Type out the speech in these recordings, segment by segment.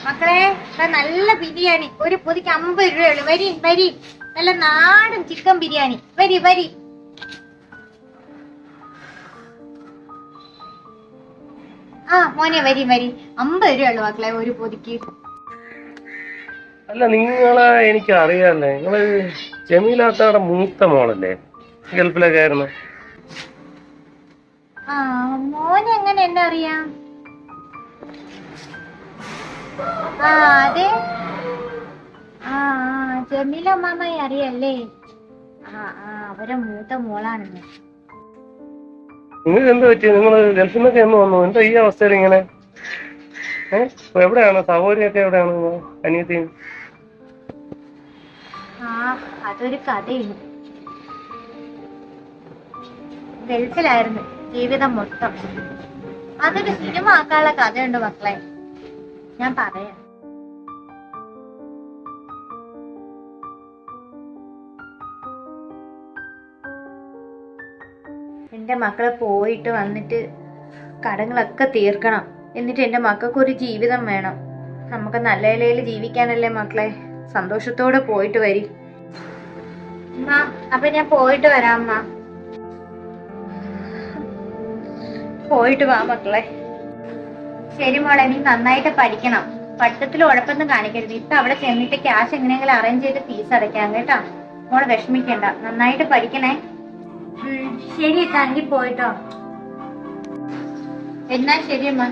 മക്കളെ നല്ല ബിരിയാണി ഒരു പൊതിക്ക് 50 രൂപയുള്ളൂ. വരി വരി, നല്ല നാടൻ ചിക്കൻ ബിരിയാണി. വരി വരി. ആ മോനെ വരി വരി, 50 രൂപയുള്ളൂ മക്കളെ ഒരു പൊതിക്ക്. അല്ല, നിങ്ങളെ എനിക്ക് അറിയാല്ലേ, നിങ്ങള് ജമീലാത്തയുടെ മൂത്ത മോളല്ലേ, ഗൾഫിലൊക്കെ ആയിരുന്നു. ആ മോനെ എങ്ങനെ എന്നെ അറിയാം? ആ അതെ, ആ ജമീല മാമയെ അറിയല്ലേ? അവരെ മൂത്ത മോളാണെന്ന്. നിങ്ങൾക്ക് എന്ത് പറ്റി? നിങ്ങൾ ഗൾഫിൽ നിന്നൊക്കെ എന്ന് വന്നു? എന്താ ഈ അവസ്ഥയിൽ ഇങ്ങനെ? എവിടെയാണ് സഹോദരിയൊക്കെ? എവിടെയാണ് അനിയത്തിയും? അതൊരു കഥയാണ്. ഗൾഫിലായിരുന്നു ജീവിതം മൊത്തം. അതൊരു സിനിമ ആക്കാനുള്ള കഥയുണ്ട് മക്കളെ, ഞാൻ പറയാം. എന്റെ മക്കളെ പോയിട്ട് വന്നിട്ട് കടങ്ങളൊക്കെ തീർക്കണം. എന്നിട്ട് എന്റെ മക്കൾക്ക് ഒരു ജീവിതം വേണം. നമുക്ക് നല്ല നിലയിൽ ജീവിക്കാനല്ലേ മക്കളെ. സന്തോഷത്തോടെ പോയിട്ട് വരി. അപ്പൊ ഞാൻ പോയിട്ട് വരാം അമ്മ. പോയിട്ട് വാ മക്കളെ. ശരി മോളെ, നീ നന്നായിട്ട് പഠിക്കണം. പഠിത്തത്തിൽ ഉഴപ്പൊന്നും കാണിക്കരുത്. ഇപ്പൊ അവിടെ ചെന്നിട്ട് ക്യാഷ് എങ്ങനെയെങ്കിലും അറേഞ്ച് ചെയ്ത് ഫീസ് അടയ്ക്കാം കേട്ടോ. മോളെ വിഷമിക്കണ്ട, നന്നായിട്ട് പഠിക്കണേ. ശരി തങ്കി പോയിട്ടോ. എന്നാ ശരി അമ്മ.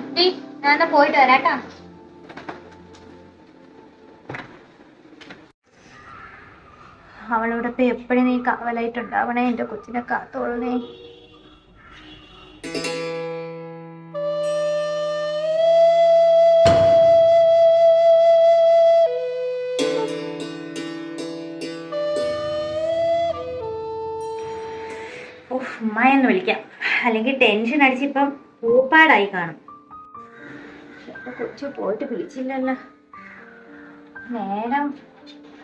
ഞാൻ പോയിട്ട് വരാട്ടോ. അവളോട് ഇപ്പൊ എപ്പോഴും നീ കാവലായിട്ടുണ്ടാവണേ. എന്റെ കൊച്ചിനെ കാത്തോളണേ. ഉമ്മായെന്ന് വിളിക്കാം, അല്ലെങ്കിൽ ടെൻഷൻ അടിച്ചിപ്പം പൂപ്പാടായി കാണും. കൊച്ചു പോയിട്ട് വിളിച്ചില്ലല്ലോ. നേരം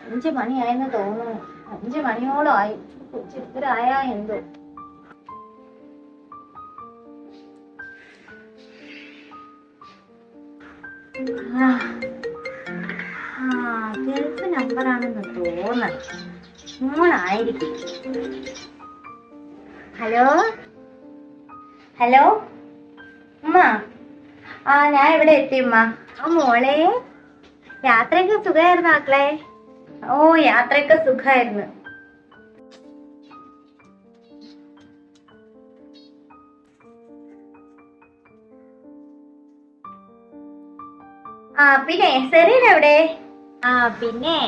5 മണിയായെന്ന് തോന്നുന്നു. 5 മണിയോളം ആയി. കൊച്ചു ഇത്ര ആയാ എന്തോ. ഗൾഫ് നമ്പറാണെന്ന് തോന്നണം. മോളായിരിക്കും. ഹലോ ഹലോ ഉമ്മ. ഞാൻ ഇവിടെ എത്തി ഉമ്മ. മോളെ, യാത്രയൊക്കെ സുഖമായിരുന്നു മക്കളെ? യാത്രയൊക്കെ സുഖമായിരുന്നു. പിന്നെ സെറീന എവിടെ? പിന്നെ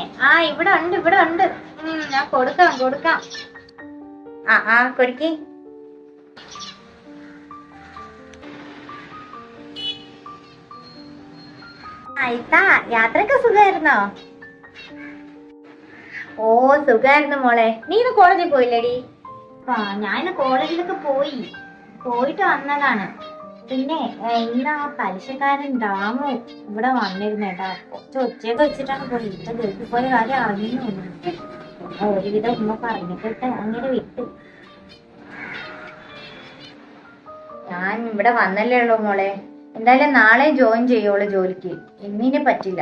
ഇവിടെ ഉണ്ട്, ഇവിടെ ഉണ്ട്. ഞാൻ കൊടുക്കാം കൊടുക്കാം. കൊടുക്കി. യാത്രയൊക്കെ സുഖമായിരുന്നോ? സുഖായിരുന്നു മോളെ. നീ ഇന്ന് കോളേജിൽ പോയില്ലേടി? ഞാൻ കോളേജിലൊക്കെ പോയിട്ട് വന്നതാണ്. പിന്നെ ഇന്ന് ആ പലിശക്കാരൻ ദാമു ഇവിടെ വന്നിരുന്നേട്ടാ. കുറച്ച് ഒച്ചയൊക്കെ വെച്ചിട്ടാണ് പോയി. ഇപ്പൊ ഗൾഫിൽ പോയ കാര്യം അറിയുന്നു. ഒരുവിധം ഉമ്മ പറഞ്ഞിട്ട് അങ്ങനെ വിട്ടു. ഞാൻ ഇവിടെ വന്നല്ലേ ഉള്ളൂ മോളെ. എന്തായാലും നാളെ ജോയിൻ ചെയ്യുള്ളൂ ജോലിക്ക്. ഇന്നിന് പറ്റില്ല.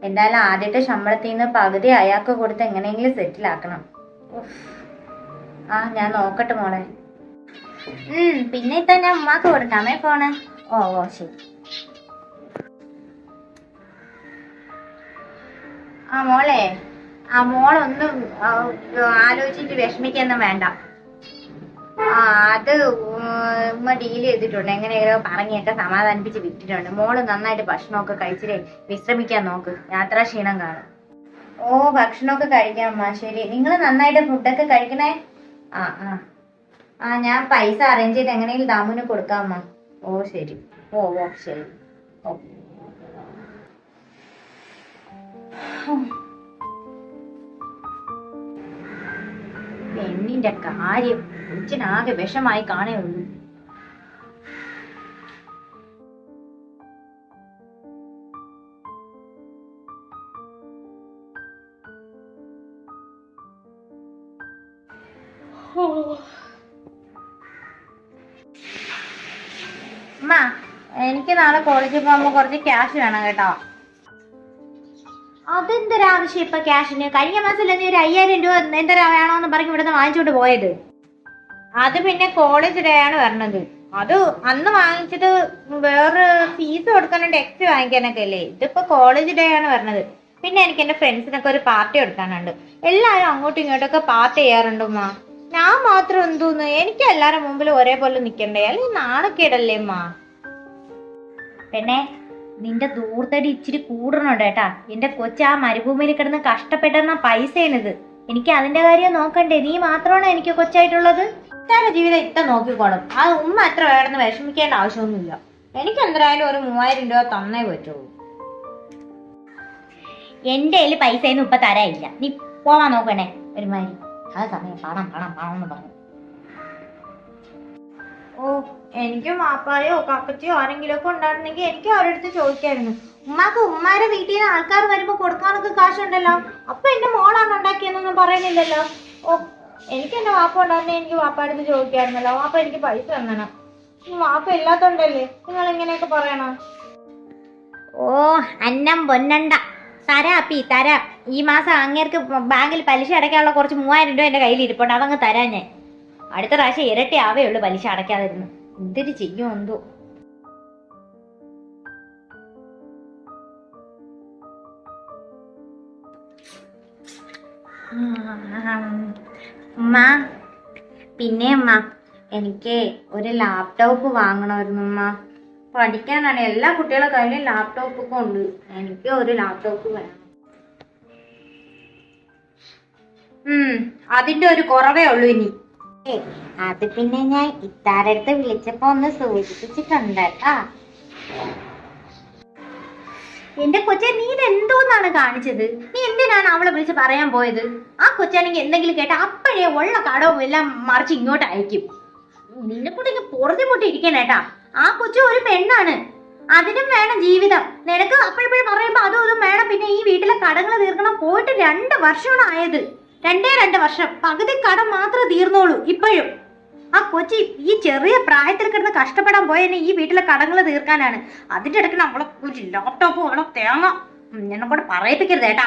എന്തായാലും ആദ്യത്തെ ശമ്പളത്തിൽ നിന്ന് പകുതി അയാൾക്ക് കൊടുത്ത് എങ്ങനെയെങ്കിലും സെറ്റിൽ ആക്കണം. ഞാൻ നോക്കട്ടെ മോളെ. പിന്നെ തന്നെ ഉമ്മാക്ക് കൊടുക്കാമേ ഫോണ്. ശരി. മോളെ, മോളൊന്നും ആലോചിച്ചിട്ട് വിഷമിക്കൊന്നും വേണ്ട. അത് ഉമ്മ ഡീൽ ചെയ്തിട്ടുണ്ട്. എങ്ങനെയൊക്കെ പറഞ്ഞൊക്കെ സമാധാനിപ്പിച്ച് വിട്ടിട്ടുണ്ട്. മോള് നന്നായിട്ട് ഭക്ഷണമൊക്കെ കഴിച്ചിട്ട് വിശ്രമിക്കാൻ നോക്ക്. യാത്രാ ക്ഷീണം കാണും. ഭക്ഷണമൊക്കെ കഴിക്കാം അമ്മ. ശരി, നിങ്ങൾ നന്നായിട്ട് ഫുഡൊക്കെ കഴിക്കണേ. ഞാൻ പൈസ അറേഞ്ച് ചെയ്ത് എങ്ങനെയെങ്കിലും ദാമുന് കൊടുക്കാം അമ്മ. ശരി. ശരി. പെണ്ണിന്റെ കാര്യം കൊച്ചിനാകെ വിഷമായി കാണേ ഉള്ളൂ. എനിക്ക് നാളെ കോളേജിൽ പോകുമ്പോ കുറച്ച് ക്യാഷ് വേണം കേട്ടോ. അതെന്തൊരാവശ്യം ഇപ്പൊ ക്യാഷിന്? കഴിഞ്ഞ മാസം നീ ഒരു 5000 രൂപ എന്തരാ വേണോന്ന് പറഞ്ഞ് ഇവിടുന്ന് വാങ്ങിച്ചോണ്ട് പോയത്. അത് പിന്നെ കോളേജ് ഡേ ആണ് വരണത്. അത് അന്ന് വാങ്ങിച്ചത് വേറെ ഫീസ് കൊടുക്കാനുണ്ട്, എക്സ്ട്രാ വാങ്ങിക്കാനൊക്കെ അല്ലേ. ഇതിപ്പോ കോളേജ് ഡേ ആണ് വരണത്. പിന്നെ എനിക്ക് എന്റെ ഫ്രണ്ട്സിനൊക്കെ ഒരു പാർട്ടി കൊടുക്കാനുണ്ട്. എല്ലാരും അങ്ങോട്ടും ഇങ്ങോട്ടൊക്കെ പാർട്ടി ചെയ്യാറുണ്ട് ഉമ്മ. ഞാൻ മാത്രം എന്തോന്ന്, എനിക്ക് എല്ലാരും മുമ്പിൽ ഒരേപോലെ നിക്കണ്ടേ? അല്ലെങ്കിൽ നാണക്കേടല്ലേ ഉമ്മ? പിന്നെ നിന്റെ ദൂർത്തടി ഇച്ചിരി കൂടണുണ്ട് കേട്ടാ. എന്റെ കൊച്ചു ആ മരുഭൂമിയിൽ കിടന്ന് കഷ്ടപ്പെട്ടിരുന്ന പൈസയാണിത്. എനിക്ക് അതിന്റെ കാര്യം നോക്കണ്ടേ? നീ മാത്രമാണോ എനിക്ക് കൊച്ചായിട്ടുള്ളത്? ഇത്താരുടെ ജീവിതം ഇത്ത നോക്കിക്കോളും. അത് ഉമ്മ എത്ര വേണമെന്ന് വിഷമിക്കേണ്ട ആവശ്യമൊന്നുമില്ല. എനിക്ക് എന്തായാലും ഒരു 3000 രൂപ തന്നേ പറ്റുള്ളൂ. എന്റെ കയ്യിൽ പൈസയൊന്നും ഇപ്പൊ തരാനില്ല. നീ പോവാൻ നോക്കണേ ഒരുമാതിരി. ആ സമയം പണം പണം പണം എന്ന് പറഞ്ഞു. ഓ, എനിക്കും മാപ്പായോ കക്കച്ചയോ ആരെങ്കിലും ഒക്കെ ഉണ്ടായിരുന്നെങ്കിൽ എനിക്ക് അവരുടെ അടുത്ത് ചോദിക്കായിരുന്നു. ഉമ്മാക്ക് ഉമ്മാരെ വീട്ടിൽ നിന്ന് ആൾക്കാർ വരുമ്പോ കൊടുക്കാനൊക്കെ കാശുണ്ടല്ലോ. അപ്പൊ എന്റെ മോളാണ് ഉണ്ടാക്കിയെന്നൊന്നും പറയുന്നില്ലല്ലോ. ഓ, എനിക്ക് എന്റെ വാപ്പ ഉണ്ടായിരുന്നെ എനിക്ക് വാപ്പാടെ അടുത്ത് ചോദിക്കായിരുന്നല്ലോ. വാപ്പ എനിക്ക് പൈസ തന്നണം. വാപ്പ ഇല്ലാത്തോണ്ടല്ലേ നിങ്ങൾ ഇങ്ങനെയൊക്കെ പറയണോ? ഓ, അന്നം പൊന്നണ്ട. തരാപ്പി തരാം. ഈ മാസം അങ്ങേർക്ക് ബാങ്കിൽ പലിശ അടയ്ക്കാനുള്ള കുറച്ച് 3000 രൂപ എന്റെ കയ്യിൽ ഇരിപ്പുണ്ട്. അതങ്ങ് തരാൻ ഞാൻ. അടുത്ത പ്രാവശ്യം ഇരട്ടി ആവേ ഉള്ളൂ പലിശ അടയ്ക്കാതിരുന്നു. എന്തൊരു ചെയ്യും എന്തോ. ഉമ്മ, പിന്നെ ഉമ്മ, എനിക്ക് ഒരു ലാപ്ടോപ്പ് വാങ്ങണമായിരുന്നു ഉമ്മ. പഠിക്കാനാണ്. എല്ലാ കുട്ടികളുടെ കയ്യിലും ലാപ്ടോപ്പ് ഒക്കെ ഉണ്ട്. എനിക്ക് ഒരു ലാപ്ടോപ്പ് വേണം. അതിന്റെ ഒരു കുറവേ ഉള്ളൂ ഇനി. അത് പിന്നെ ഞാൻ ഇത്താരടുത്ത് വിളിച്ചപ്പോ ഒന്ന് സൂചിപ്പിച്ചിട്ടുണ്ട് കേട്ടാ. എന്റെ കൊച്ചെ, നീ ഇതെന്തോന്നാണ് കാണിച്ചത്? നീ എന്തിനാണ് അവളെ വിളിച്ച് പറയാൻ പോയത്? ആ കൊച്ചാണെങ്കിൽ എന്തെങ്കിലും കേട്ട അപ്പോഴേ ഉള്ള കടവും എല്ലാം മറിച്ച് ഇങ്ങോട്ട് അയക്കും. നിന്നെ കൂടെ ഇങ്ങനെ പൊറുതി പൊട്ടി ഇരിക്കണേട്ടാ. ആ കൊച്ചു ഒരു പെണ്ണാണ്, അതിനും വേണം ജീവിതം. നിനക്ക് അപ്പോഴപ്പോഴും പറയുമ്പോ അതും ഇതും വേണം. പിന്നെ ഈ വീട്ടിലെ കടങ്ങൾ തീർക്കണം. പോയിട്ട് 2 വർഷമാണ് ആയത്. 2 വർഷം. പകുതി കടം മാത്രമേ തീർന്നോളൂ ഇപ്പോഴും. ആ കൊച്ചി ഈ ചെറിയ പ്രായത്തിൽ കിടന്ന് കഷ്ടപ്പെടാൻ പോയതിനെ ഈ വീട്ടിലെ കടങ്ങൾ തീർക്കാനാണ്. അതിന്റെ ഇടയ്ക്ക് നമ്മളെ ഒരു ലാപ്ടോപ്പ് വേണം തേങ്ങ. എന്നെ കൂടെ പറയിപ്പിക്കരുത് ഏട്ടാ.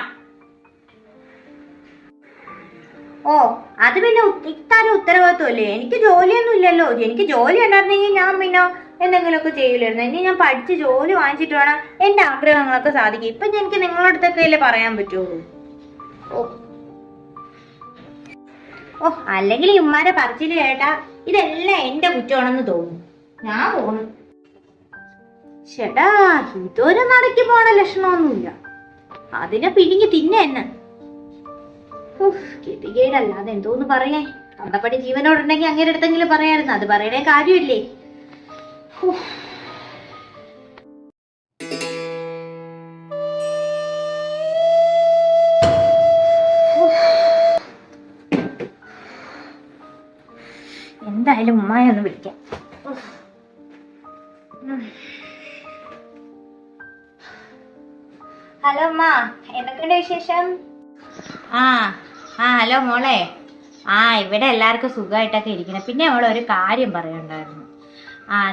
ഓ, അത് പിന്നെ ഇത്താരും ഉത്തരവാദിത്വമല്ലേ? എനിക്ക് ജോലിയൊന്നും ഇല്ലല്ലോ. എനിക്ക് ജോലി ഉണ്ടായിരുന്നെങ്കിൽ ഞാൻ പിന്നെ എന്തെങ്കിലുമൊക്കെ ചെയ്യില്ലായിരുന്നു. ഇനി ഞാൻ പഠിച്ച് ജോലി വാങ്ങിച്ചിട്ട് വേണം എന്റെ ആഗ്രഹങ്ങളൊക്കെ സാധിക്കും. ഇപ്പൊ എനിക്ക് നിങ്ങളുടെ അടുത്തൊക്കെ അല്ലേ പറയാൻ പറ്റുള്ളൂ. ഓ, അല്ലെങ്കിൽ ഉമ്മാരെ പറച്ചില് കേട്ടാ ഇതെല്ലാം എന്റെ കുറ്റമാണെന്ന് തോന്നുന്നു. ഞാൻ പോണു. ചേട്ടാ, ഇതൊരു നടക്കി പോണ ലക്ഷണമൊന്നുമില്ല. അതിനെ പിടിങ്ങി തിന്നെ എന്നെ. ഗതികേടല്ലാതെ എന്തോന്ന് പറയാൻ. തന്നപ്പടി ജീവനോടുണ്ടെങ്കിൽ അങ്ങനെ അടുത്തെങ്കിലും പറയായിരുന്നു. അത് പറയണേ കാര്യമില്ലേ? എന്തായാലും ഉമ്മായി ഒന്ന് വിളിക്കാം. ഹലോ അമ്മ, എന്തൊക്കെയുണ്ട് വിശേഷം? ഹലോ മോളെ. ഇവിടെ എല്ലാവർക്കും സുഖമായിട്ടൊക്കെ ഇരിക്കണം. പിന്നെ അവളെ ഒരു കാര്യം പറയണ്ടായിരുന്നു.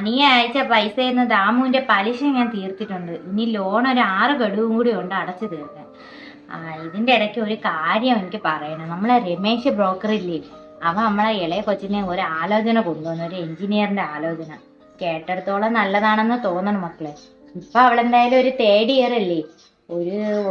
നീ അയച്ച പൈസയിൽ ദാമുവിന്റെ പലിശ ഞാൻ തീർത്തിട്ടുണ്ട്. ഇനി ലോൺ ഒരു 6 ഗഡുവും കൂടി ഉണ്ട് അടച്ചു തീർക്കാൻ. ഇതിന്റെ ഇടയ്ക്ക് ഒരു കാര്യം എനിക്ക് പറയണം. നമ്മളെ രമേശ് ബ്രോക്കർ ഇല്ലേ, അവൻ നമ്മളെ ഇളയ കൊച്ചിനെ ഒരു ആലോചന കൊണ്ടുവന്നു, ഒരു എഞ്ചിനീയറിന്റെ ആലോചന. കേട്ടെടുത്തോളം നല്ലതാണെന്ന് തോന്നണം മക്കളെ. ഇപ്പൊ അവളെന്തായാലും ഒരു 3rd ഇയർ അല്ലേ,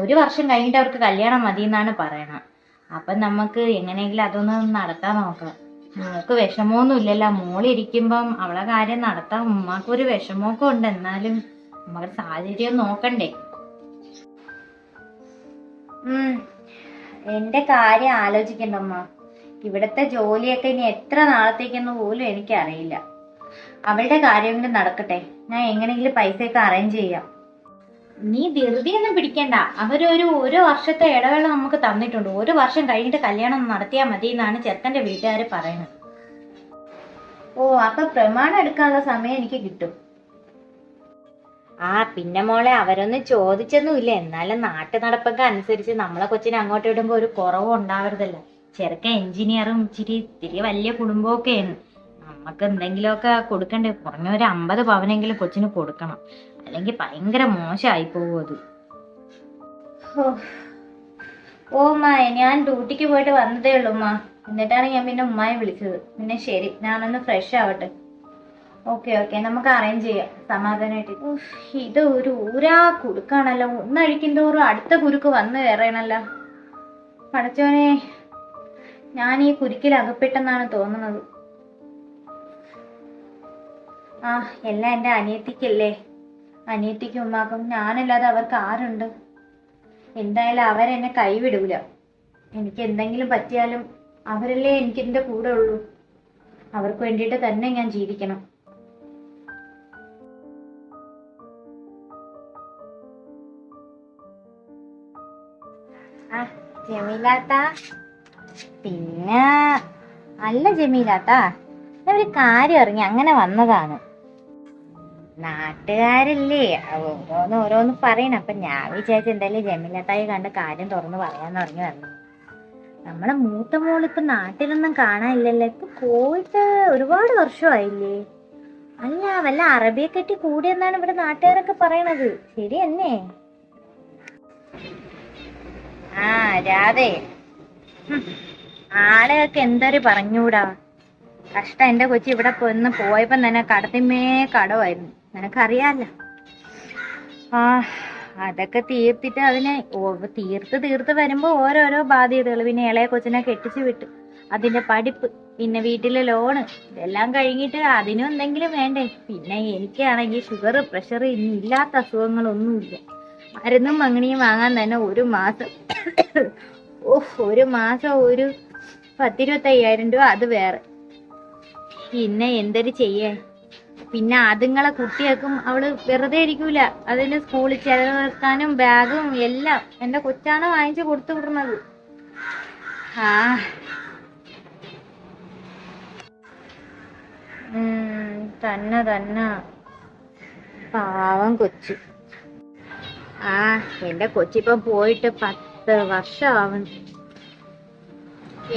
ഒരു വർഷം കഴിഞ്ഞിട്ട് അവർക്ക് കല്യാണം മതി എന്നാണ് പറയണത്. അപ്പൊ നമുക്ക് എങ്ങനെയെങ്കിലും അതൊന്ന് നടത്താൻ നോക്കാം. മോൾക്ക് വിഷമമൊന്നും ഇല്ലല്ലോ, മോളിരിക്കുമ്പം അവളെ കാര്യം നടത്താം. ഉമ്മാക്കൊരു വിഷമമൊക്കെ ഉണ്ട്, എന്നാലും നമ്മുടെ സാഹചര്യം നോക്കണ്ടേ. എന്റെ കാര്യം ആലോചിക്കണ്ടമ്മ. ഇവിടത്തെ ജോലിയൊക്കെ ഇനി എത്ര നാളത്തേക്കെന്ന് പോലും എനിക്കറിയില്ല. അവളുടെ കാര്യമെങ്കിലും നടക്കട്ടെ. ഞാൻ എങ്ങനെയെങ്കിലും പൈസയൊക്കെ അറേഞ്ച് ചെയ്യാം. നീ ധൃതിയൊന്നും പിടിക്കണ്ട. ഒരു വർഷത്തെ ഇടവേള നമുക്ക് തന്നിട്ടുണ്ട്. 1 വർഷം കഴിഞ്ഞിട്ട് കല്യാണം നടത്തിയാൽ മതി എന്നാണ് ചെറുക്കന്റെ വീട്ടുകാർ പറയുന്നത്. ഓ, അപ്പൊ പ്രമാണം എടുക്കാനുള്ള സമയം എനിക്ക് കിട്ടും. പിന്നെ മോളെ, അവരൊന്നും ചോദിച്ചൊന്നുമില്ല. എന്നാലും നാട്ടു നടപ്പൊക്കെ അനുസരിച്ച് നമ്മളെ കൊച്ചിനെ അങ്ങോട്ട് ഇടുമ്പോ ഒരു കുറവും ഉണ്ടാവരുതല്ലോ. ചെറുക്കൻ എഞ്ചിനീയറും ഇത്തിരി വലിയ കുടുംബമൊക്കെയാണ്. നമുക്ക് എന്തെങ്കിലുമൊക്കെ കൊടുക്കണ്ടേ? കുറഞ്ഞ ഒരു 50 പവനെങ്കിലും കൊച്ചിന് കൊടുക്കണം. അല്ലെങ്കിൽ ഭയങ്കര മോശമായി പോകും അത്. ഓ ഉമ്മ, ഞാൻ ഡ്യൂട്ടിക്ക് പോയിട്ട് വന്നതേ ഉള്ളൂ ഉമ്മ. എന്നിട്ടാണ് ഞാൻ പിന്നെ ഉമ്മയെ വിളിച്ചത്. പിന്നെ ശരി, ഞാനൊന്ന് ഫ്രഷ് ആവട്ടെ. ഓക്കെ ഓക്കെ, നമുക്ക് അറേഞ്ച് ചെയ്യാം സമാധാനമായിട്ട്. ഇത് ഒരു ഊരാ കുടുക്കാണല്ലോ. ഒന്നഴിക്കുന്തോറും അടുത്ത കുരുക്ക് വന്നു കയറണല്ലോ. പടച്ചോനെ, ഞാൻ ഈ കുരുക്കിൽ അകപ്പെട്ടെന്നാണ് തോന്നുന്നത്. ആ, എല്ലാം എൻ്റെ അനിയത്തിക്കല്ലേ. അനിയത്തിക്കും ഉമ്മാക്കും. ഞാനല്ലാതെ അവർക്ക് ആരുണ്ട്? എന്തായാലും അവരെന്നെ കൈവിടൂല. എനിക്ക് എന്തെങ്കിലും പറ്റിയാലും അവരല്ലേ എനിക്ക് എൻ്റെ കൂടെ ഉള്ളൂ. അവർക്ക് വേണ്ടിയിട്ട് തന്നെ ഞാൻ ജീവിക്കണം. ആ ജമീലാത്ത, പിന്നെ അല്ല ജമീലാത്ത, ഞാൻ ഒരു കാര്യം അറിഞ്ഞ് അങ്ങനെ വന്നതാണ്. നാട്ടുകാരല്ലേ ഓരോന്ന് പറയണം. അപ്പൊ ഞാൻ വിചാരിച്ചു എന്തായാലും ജമീലാത്തായി കണ്ട കാര്യം തുറന്ന് പറയാന്ന് പറഞ്ഞു വന്നു. നമ്മളെ മൂത്ത മോളിപ്പൊ നാട്ടിലൊന്നും കാണാനില്ലല്ലോ. ഇപ്പൊ പോയിട്ട് ഒരുപാട് വർഷമായില്ലേ? അല്ല, വല്ല അറബിയെ കെട്ടി കൂടിയെന്നാണ് ഇവിടെ നാട്ടുകാരൊക്കെ പറയണത്. ശരിയെന്നെ? ആ രാധേ, ആളുകൾക്ക് എന്തൊരു പറഞ്ഞൂടാ. കഷ്ടം. എന്റെ കൊച്ചി ഇവിടെ പോയപ്പോ തന്നെ കടത്തിമേ കടമായിരുന്നു. നിനക്കറിയാലോ. ആ, അതൊക്കെ തീർത്തിട്ട് അതിനെ തീർത്ത് വരുമ്പോ ഓരോരോ ബാധ്യതകൾ. പിന്നെ ഇളയ കൊച്ചിനെ കെട്ടിച്ചു വിട്ടു, അതിന്റെ പഠിപ്പ്, പിന്നെ വീട്ടിലെ ലോണ്, ഇതെല്ലാം കഴിഞ്ഞിട്ട് അതിനും എന്തെങ്കിലും വേണ്ടേ. പിന്നെ എനിക്കാണെങ്കിൽ ഷുഗർ, പ്രഷർ, ഇനി ഇല്ലാത്ത അസുഖങ്ങളൊന്നുമില്ല. മരുന്നും മങ്ങണിയും വാങ്ങാൻ തന്നെ ഒരു മാസം ഒരു 10,000-25,000 രൂപ അത് വേറെ. പിന്നെ എന്തൊരു ചെയ്യേ. പിന്നെ അതുങ്ങളെ കുട്ടികൾക്കും അവള് വെറുതെ ഇരിക്കൂല. അതിന് സ്കൂളിൽ ചെലവാക്കാനും ബാഗും എല്ലാം എന്റെ കൊച്ചാണ് വാങ്ങിച്ചു കൊടുത്തു വിടുന്നത്. ആ തന്നെ പാവം കൊച്ചു. ആ, എന്റെ കൊച്ചിപ്പം പോയിട്ട് 10 വർഷമാവുന്നു.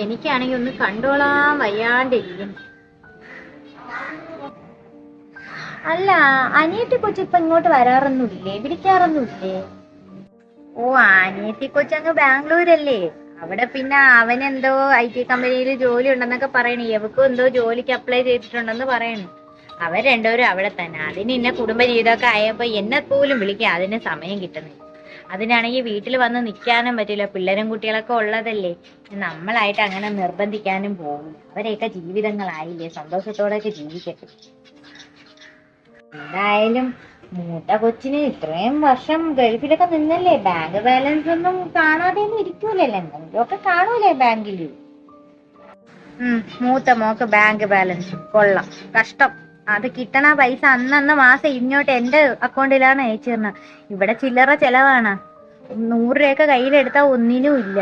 എനിക്കാണെങ്കിൽ ഒന്ന് കണ്ടോളാൻ വയ്യാണ്ടിരിക്കുന്നു. അല്ല, അനിയത്തി കൊച്ചിപ്പൊ ഇങ്ങോട്ട് വരാറൊന്നുമില്ലേ? വിളിക്കാറൊന്നുമില്ലേ? ഓ, അനിയത്തി കൊച്ചങ്ങ് ബാംഗ്ലൂരല്ലേ. അവിടെ പിന്നെ അവനെന്തോ IT കമ്പനിയിൽ ജോലി ഉണ്ടെന്നൊക്കെ പറയണേ. എവക്കും എന്തോ ജോലിക്ക് അപ്ലൈ ചെയ്തിട്ടുണ്ടെന്ന് പറയണു. അവർ രണ്ടുപേരും അവിടെ തന്നെ. അതിന് ഇന്നെ കുടുംബജീവിതമൊക്കെ ആയപ്പോ എന്നെ പോലും വിളിക്കാൻ അതിന് സമയം കിട്ടുന്നില്ല. അതിനാണെങ്കിൽ വീട്ടിൽ വന്ന് നിൽക്കാനും പറ്റില്ല. പിള്ളേരും കുട്ടികളൊക്കെ ഉള്ളതല്ലേ. നമ്മളായിട്ട് അങ്ങനെ നിർബന്ധിക്കാനും പോകില്ല. അവരെയൊക്കെ ജീവിതങ്ങളായില്ലേ, സന്തോഷത്തോടെയൊക്കെ ജീവിക്കട്ടെ. എന്തായാലും മൂത്ത കൊച്ചിന് ഇത്രയും വർഷം ഗൾഫിലൊക്കെ നിന്നല്ലേ, ബാങ്ക് ബാലൻസ് ഒന്നും കാണാതെ ഒന്നും ഇരിക്കൂലല്ലോ. എന്തെങ്കിലുമൊക്കെ കാണൂലേ ബാങ്കില്. മൂത്ത മോക്ക് ബാങ്ക് ബാലൻസ് കൊള്ളാം. കഷ്ടം. അത് കിട്ടണ പൈസ അന്നന്ന് മാസം ഇങ്ങോട്ട് എന്റെ അക്കൗണ്ടിലാണ് അയച്ചു തരുന്നത്. ഇവിടെ ചില്ലറ ചെലവാണ്. 100 രൂപയൊക്കെ കയ്യിലെടുത്താ ഒന്നിനും ഇല്ല.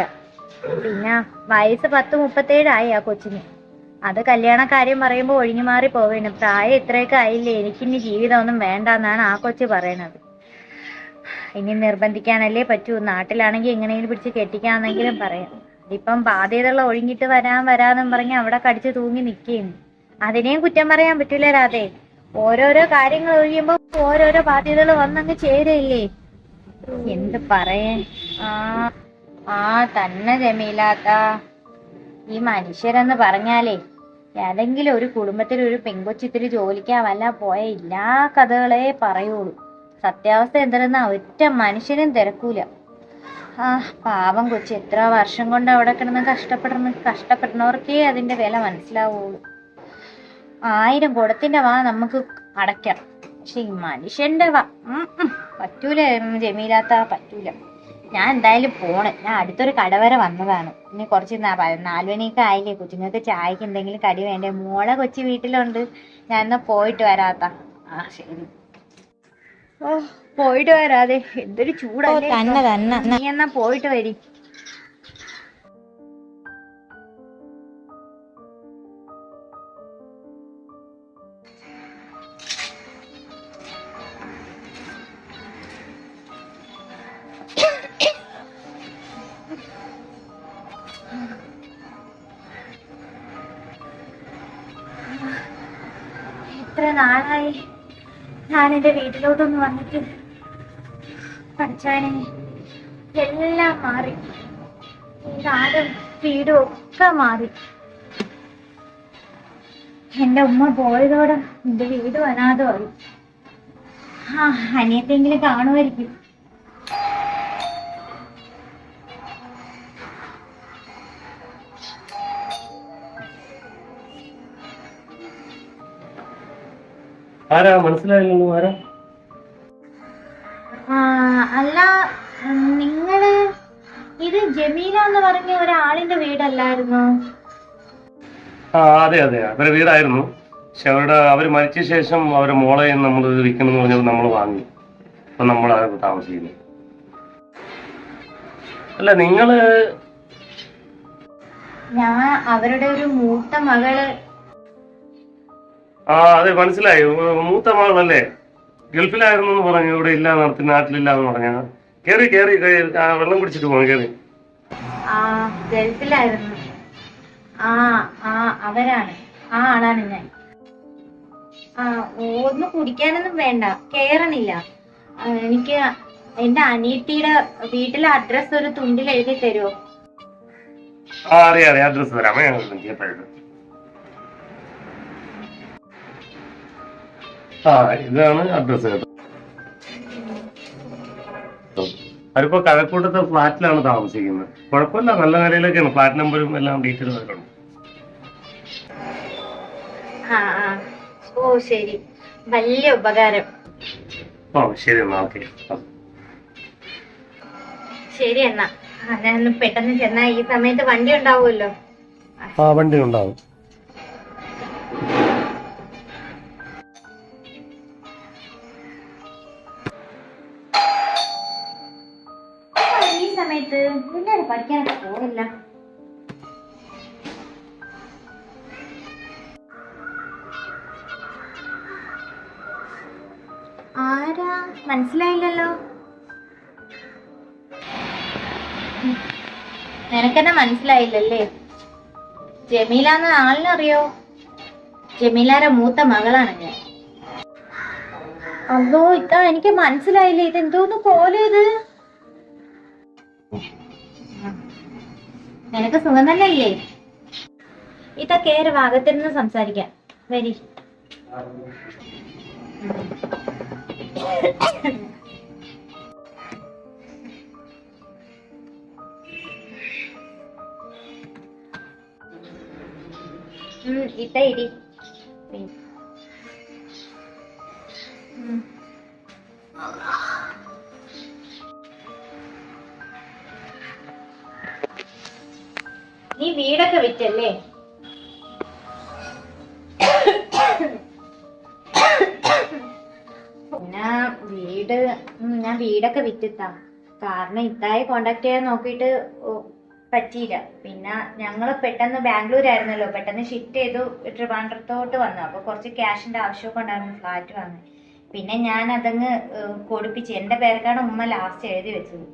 പിന്നെ വയസ്സ് 10-37 ആയി ആ കൊച്ചിന്. അത് കല്യാണ കാര്യം പറയുമ്പോ ഒഴിഞ്ഞു മാറി പോവേണ്. പ്രായം ഇത്രയൊക്കെ ആയില്ലേ, എനിക്കിനി ജീവിതമൊന്നും വേണ്ടെന്നാണ് ആ കൊച്ചു പറയണത്. ഇനി നിർബന്ധിക്കാനല്ലേ പറ്റൂ. നാട്ടിലാണെങ്കിൽ എങ്ങനെയെങ്കിലും പിടിച്ച് കെട്ടിക്കാന്നെങ്കിലും പറയാം. ഇതിപ്പം ബാധ്യതകൾ ഒഴിഞ്ഞിട്ട് വരാന്നും പറഞ്ഞ് അവിടെ കടിച്ചു തൂങ്ങി നിൽക്കുകയും. അതിനെയും കുറ്റം പറയാൻ പറ്റൂല രാധേ. ഓരോരോ കാര്യങ്ങൾ ഒഴിയുമ്പോ ഓരോരോ ബാധ്യതകൾ വന്നങ്ങ് ചേരയില്ലേ. എന്ത് പറയേ. തന്നെ ജമീലാത്ത, ഈ മനുഷ്യരെന്ന് പറഞ്ഞാലേ ഏതെങ്കിലും ഒരു കുടുംബത്തിൽ ഒരു പെങ്കൊച്ചിത്തിരി ജോലിക്കാ വല്ല പോയ എല്ലാ കഥകളെ പറയുള്ളൂ. സത്യാവസ്ഥ എന്തെന്നാ ഒറ്റ മനുഷ്യനും തിരക്കൂല. പാവം കൊച്ചി എത്ര വർഷം കൊണ്ട് അവിടെ കിടന്ന് കഷ്ടപ്പെടുന്നവർക്കേ അതിന്റെ വില മനസ്സിലാവുള്ളൂ. 1000 കുടത്തിന്റെ വാ നമുക്ക് അടയ്ക്കാം, പക്ഷെ ഈ മനുഷ്യന്റെ വാ പറ്റൂല ജമീലാത്ത, പറ്റൂല. ഞാൻ എന്തായാലും ഞാൻ അടുത്തൊരു കട വരെ വന്നതാണ്. ഇനി കുറച്ച് 4 മണിയൊക്കെ ആയില്ലേ. കൊച്ചുങ്ങൾക്ക് ചായക്ക് എന്തെങ്കിലും കടി വേണ്ടേ? മോളെ കൊച്ചി വീട്ടിലുണ്ട്. ഞാൻ എന്നാ പോയിട്ട് വരാത്ത. ശരി. പോയിട്ട് വരാതെ. എന്തൊരു ചൂടല്ലേ. നീ എന്നാ പോയിട്ട് വരി. എത്ര നാളായി ഞാൻ എന്റെ വീട്ടിലോട്ടൊന്ന് വന്നിട്ട്. പഠിച്ചവനെ, എല്ലാം മാറി. കാടും വീടും ഒക്കെ മാറി. എന്റെ ഉമ്മ പോയതോടെ എന്റെ വീട് അനാഥമായി. അനിയത്തെങ്കിലും കാണുമായിരിക്കും. ആരാ മനസ്സിലായില്ലല്ലോ? ആരാ? അല്ല, നിങ്ങള് ഇത് ജമീല എന്ന് പറഞ്ഞ ഒരാളിന്റെ വീടല്ലായിരുന്നോ? അതെ അതെ, അവരുടെ വീടായിരുന്നു. പക്ഷെ അവര് മരിച്ച ശേഷം അവരുടെ മോളെ നമ്മൾ വിൽക്കണം പറഞ്ഞത് നമ്മൾ വാങ്ങി. അപ്പൊ നമ്മളത് താമസിക്കുന്നു. അല്ല നിങ്ങള്? ഞാൻ അവരുടെ ഒരു മൂത്ത മകള്. അതെ മനസ്സിലായി. മൂത്ത മകളല്ലേ? ഗൾഫിലായിരുന്നു എന്ന് പറഞ്ഞു. ഇവിടെ ഇല്ല, നാട്ടിലില്ലാന്ന് പറഞ്ഞ. കേറി വെള്ളം കുടിച്ചിട്ട് പോകാം. കേറി. ഗൾഫിലായിരുന്നു. അവരാണ്. ആളാണ് ഞാൻ. ഒന്നും കുടിക്കാനൊന്നും വേണ്ട, കേറണില്ല. എനിക്ക് എന്റെ അനിയത്തിയുടെ വീട്ടിലെ അഡ്രസ് ഒരു തുണ്ടിൽ എഴുതി തരുമോ? അറിയാം, അഡ്രസ് തരാം. ഇതാണ് അഡ്രസ് കേട്ടോ. അവരിപ്പോ കഴക്കൂട്ടത്തെ ഫ്ലാറ്റിലാണ് താമസിക്കുന്നത്. കുഴപ്പമില്ല, നല്ല നിലയിലൊക്കെയാണ്. ഫ്ലാറ്റ് നമ്പറും എല്ലാം ഡീറ്റെയിൽസ് ഒക്കെ ഉണ്ട്. ഓ ശരി, വലിയ ഉപകാരം. ശരി എന്നാ. ഓക്കെ, ശരി എന്നാ. ഞാൻ പെട്ടെന്ന് ചെന്നാ ഈ സമയത്ത് വണ്ടി ഉണ്ടാവുമല്ലോ? വണ്ടി ഉണ്ടാവും. ഈ സമയത്ത് പിള്ളേര് പഠിക്കാനൊക്കെ പോകില്ല. ആരാ? മനസ്സിലായില്ലല്ലോ. നിനക്കെന്നെ മനസ്സിലായില്ലല്ലേ? ജമീലാന്ന് ആളിനറിയോ? ജമീലാരെ മൂത്ത മകളാണ് ഞാൻ. അല്ലോ, ഇതാ എനിക്ക് മനസ്സിലായില്ലേ. ഇതെന്തോന്ന് പോലെ ഇത്? നിനക്ക് സുഖം തന്നെ ഇല്ലേ? ഇതാ കേറി ഭാഗത്തിരുന്ന് സംസാരിക്കാം. വരി. ഇത്ത ഇരി. നീ വീടൊക്കെ വിറ്റല്ലേ? പിന്നെ ഞാൻ വീടൊക്കെ വിറ്റിത്താ. കാരണം ഇത്തായി കോണ്ടാക്ട് ചെയ്യാൻ നോക്കിയിട്ട് പറ്റിയില്ല. പിന്നെ ഞങ്ങള് പെട്ടെന്ന് ബാംഗ്ലൂരായിരുന്നല്ലോ, പെട്ടെന്ന് ഷിഫ്റ്റ് ചെയ്തു, ട്രിവാൻഡ്രത്തോട്ട് വന്നു. അപ്പൊ കുറച്ച് ക്യാഷിന്റെ ആവശ്യമൊക്കെ ഉണ്ടായിരുന്നു ഫ്ലാറ്റ് വാങ്ങാൻ. പിന്നെ ഞാൻ അതങ്ങ് കൊടുപ്പിച്ച്. എന്റെ പേർക്കാണ് ഉമ്മ ലാസ്റ്റ് എഴുതി വെച്ചത്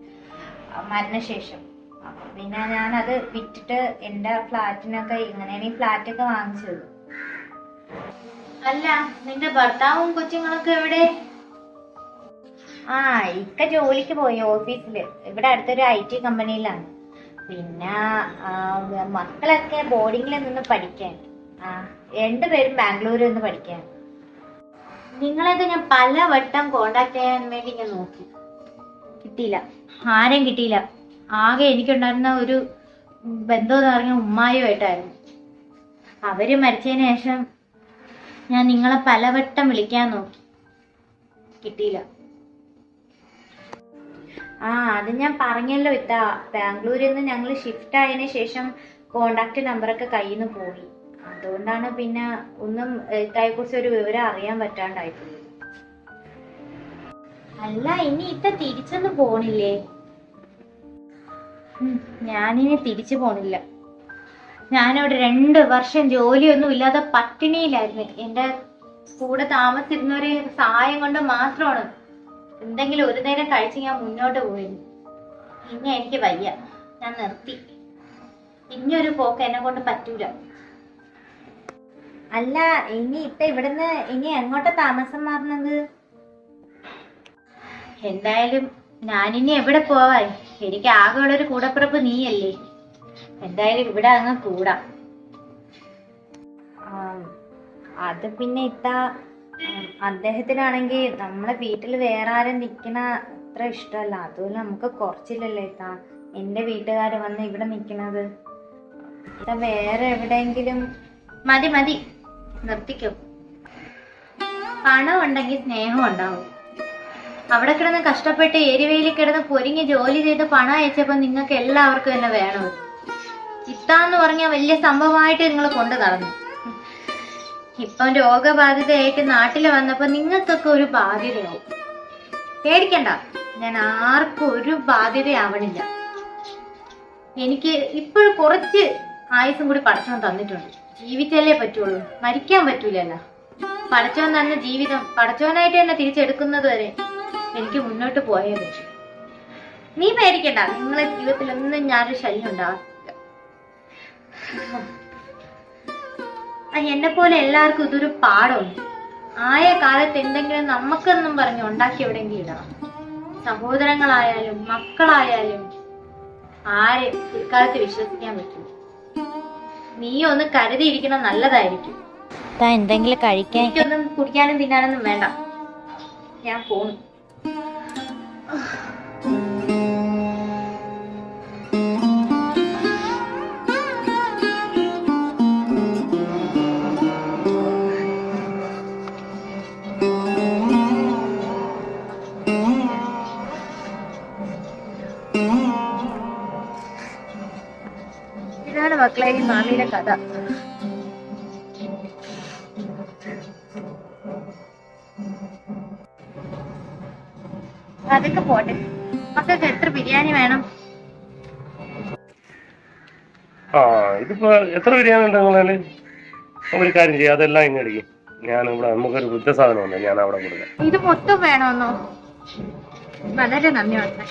മരണശേഷം. അപ്പൊ പിന്നെ ഞാൻ അത് വിറ്റിട്ട് എന്റെ ഫ്ലാറ്റിനൊക്കെ ഇങ്ങനെയാണ് ഈ ഫ്ലാറ്റൊക്കെ വാങ്ങിച്ചത്. അല്ല, നിന്റെ ഭർത്താവും കൊച്ചുങ്ങളൊക്കെ എവിടെ? ഇക്ക ജോലിക്ക് പോയി ഓഫീസില്. ഇവിടെ അടുത്തൊരു IT കമ്പനിയിലാണ്. പിന്നെ മക്കളൊക്കെ ബോർഡിങ്ങിൽ നിന്ന് പഠിക്കാൻ. രണ്ടുപേരും ബാംഗ്ലൂരിൽ നിന്ന് പഠിക്കാൻ. നിങ്ങളെയൊക്കെ ഞാൻ പല വട്ടം കോണ്ടാക്ട് ചെയ്യാൻ വേണ്ടി ഞാൻ നോക്കി, കിട്ടിയില്ല. ആരെയും കിട്ടിയില്ല. ആകെ എനിക്കുണ്ടായിരുന്ന ഒരു ബന്ധം എന്ന് പറഞ്ഞ ഉമ്മായുമായിട്ടായിരുന്നു. അവര് മരിച്ചതിന് ശേഷം ഞാൻ നിങ്ങളെ പലവട്ടം വിളിക്കാൻ നോക്കി, കിട്ടിയില്ല. അത് ഞാൻ പറഞ്ഞല്ലോ ഇത്താ. ബാംഗ്ലൂരിൽ നിന്ന് ഞങ്ങൾ ഷിഫ്റ്റ് ആയതിനു ശേഷം കോണ്ടാക്ട് നമ്പറൊക്കെ കയ്യിൽ നിന്ന് പോയി. അതുകൊണ്ടാണ് പിന്നെ ഒന്നും ഇത്തായെ കുറിച്ച് ഒരു വിവരം അറിയാൻ പറ്റാണ്ടായിപ്പോയി. അല്ല, ഇനി ഇത്ത തിരിച്ചൊന്നും പോണില്ലേ? ഞാനിനി തിരിച്ചു പോണില്ല. ഞാനിവിടെ 2 വർഷം ജോലിയൊന്നും ഇല്ലാതെ പട്ടിണിയിലായിരുന്നു. എന്റെ കൂടെ താമസിച്ചിരുന്നവര് സഹായം കൊണ്ട് മാത്രമാണ് എന്തെങ്കിലും ഒരു നേരം കഴിച്ച് ഞാൻ മുന്നോട്ട് പോയിരുന്നു. ഇനി എനിക്ക് വയ്യ, ഞാൻ നിർത്തി. ഇനിയൊരു പോക്ക് എന്നെ കൊണ്ട് പറ്റൂല. അല്ല, ഇനി ഇത്ത ഇവിടുന്ന് ഇനി എങ്ങോട്ടാ താമസം മാറുന്നത്? എന്തായാലും ഞാനിനി എവിടെ പോവാൻ? എനിക്ക് ആകെയുള്ളൊരു കൂടപ്പിറപ്പ് നീയല്ലേ. എന്തായാലും ഇവിടെ അങ്ങ് കൂടാം. അത് പിന്നെ അദ്ദേഹത്തിനാണെങ്കിൽ നമ്മളെ വീട്ടിൽ വേറെ ആരും നിക്കണ അത്ര ഇഷ്ടമല്ല. അതുപോലെ നമുക്ക് കുറച്ചില്ലല്ലോ എന്റെ വീട്ടുകാര് വന്ന് ഇവിടെ നിക്കണത്. വേറെ എവിടെയെങ്കിലും മതി മതി നിർത്തിക്കോ. പണം ഉണ്ടെങ്കിൽ സ്നേഹം ഉണ്ടാവും. അവിടെ കിടന്ന് കഷ്ടപ്പെട്ട് എരിവയിൽ കിടന്ന് പൊരിഞ്ഞ് ജോലി ചെയ്ത് പണം അയച്ചപ്പോ നിങ്ങൾക്ക് എല്ലാവർക്കും എന്നെ വേണം. ചിത്താന്ന് പറഞ്ഞ വലിയ സംഭവമായിട്ട് നിങ്ങൾ കൊണ്ടു നടന്നു. ഇപ്പം രോഗബാധിതയായിട്ട് നാട്ടിൽ വന്നപ്പോ നിങ്ങൾക്കൊക്കെ ഒരു ബാധ്യതയാവും. പേടിക്കണ്ട, ഞാൻ ആർക്കും ഒരു ബാധ്യതയാവണില്ല. എനിക്ക് ഇപ്പോൾ കുറച്ച് ആയുസും കൂടി പടച്ചവൻ തന്നിട്ടുണ്ട്. ജീവിച്ചാലേ പറ്റുള്ളൂ, മരിക്കാൻ പറ്റൂലല്ലോ. പടച്ചവൻ തന്ന ജീവിതം പടച്ചവനായിട്ട് തന്നെ തിരിച്ചെടുക്കുന്നത് വരെ എനിക്ക് മുന്നോട്ട് പോയേ പറ്റൂ. നീ പേടിക്കണ്ട, നിങ്ങളെ ജീവിതത്തിലൊന്നും ഞാനൊരു ശല്യം ഉണ്ടാവില്ല. എന്നെ പോലെ എല്ലാവർക്കും ഇതൊരു പാഠമുണ്ട്. ആയ കാലത്ത് എന്തെങ്കിലും നമുക്കെന്നും പറഞ്ഞ് ഉണ്ടാക്കി എവിടെയെങ്കിലും ഇടണം. സഹോദരങ്ങളായാലും മക്കളായാലും ആരെയും പിൽക്കാലത്ത് വിശ്വസിക്കാൻ പറ്റില്ല. നീ ഒന്ന് കരുതിയിരിക്കണം, നല്ലതായിരിക്കും. എന്തെങ്കിലും കഴിക്കാൻ എനിക്കൊന്നും കുടിക്കാനും തിന്നാനൊന്നും വേണ്ട, ഞാൻ പോണു. ഇതാണ് മക്കളെ ഈ മാമിയുടെ കഥ. അതൊക്കെ പോട്ടെ, മക്കൾക്ക് എത്ര ബിരിയാണി വേണം? ഇതിപ്പോ എത്ര ബിരിയാണി ഉണ്ട് നിങ്ങളെ? ഒരു കാര്യം ചെയ്യാം, അതെല്ലാം ഇങ്ങടിക്കും. ഞാൻ ഇവിടെ നമുക്കൊരു വൃദ്ധസാധനം ഉണ്ട്, ഞാൻ അവിടെ കൊടുക്കാം. ഇത് മൊത്തം വേണമെന്നോ? വളരെ നന്ദിയുണ്ട്.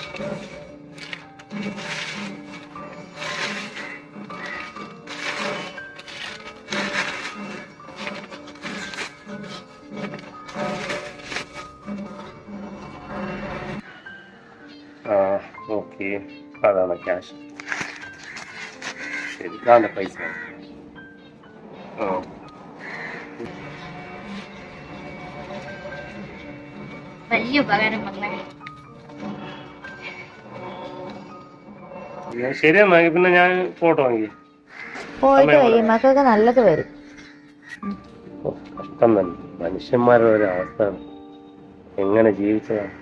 ഓക്കെ, അതാണ് ക്യാഷ്. ശരി, ഇതാണ് പൈസ. വലിയ ഉപകാരം മക്കളെ. ശരി എന്നാ, പിന്നെ ഞാൻ ഫോട്ടോ വാങ്ങി പോയിട്ട് മക്കൾക്ക് നല്ലത് വരും. കഷ്ടം തന്നെ, മനുഷ്യന്മാരുടെ ഒരു അവസ്ഥ എങ്ങനെ ജീവിച്ചതാണ്.